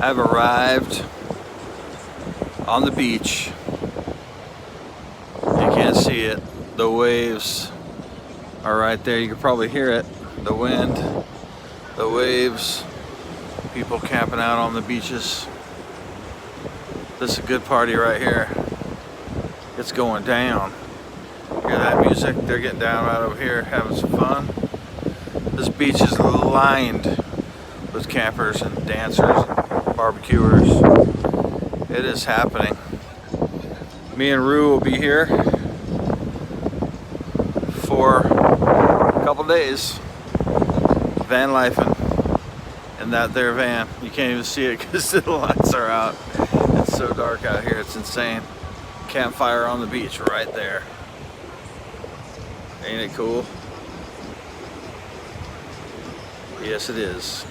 I've arrived on the beach. You can't see it. The waves are right there. You can probably hear it. The wind, the waves, people camping out on the beaches. This is a good party right here. It's going down. Hear that music? They're getting down right over here, having some fun. This beach is lined with campers and dancers and barbecuers. It is happening. Me and Rue will be here for a couple days, van lifing in that there van. You can't even see it because the lights are out. It's so dark out here, it's insane. Campfire on the beach right there. Ain't it cool? Yes, it is.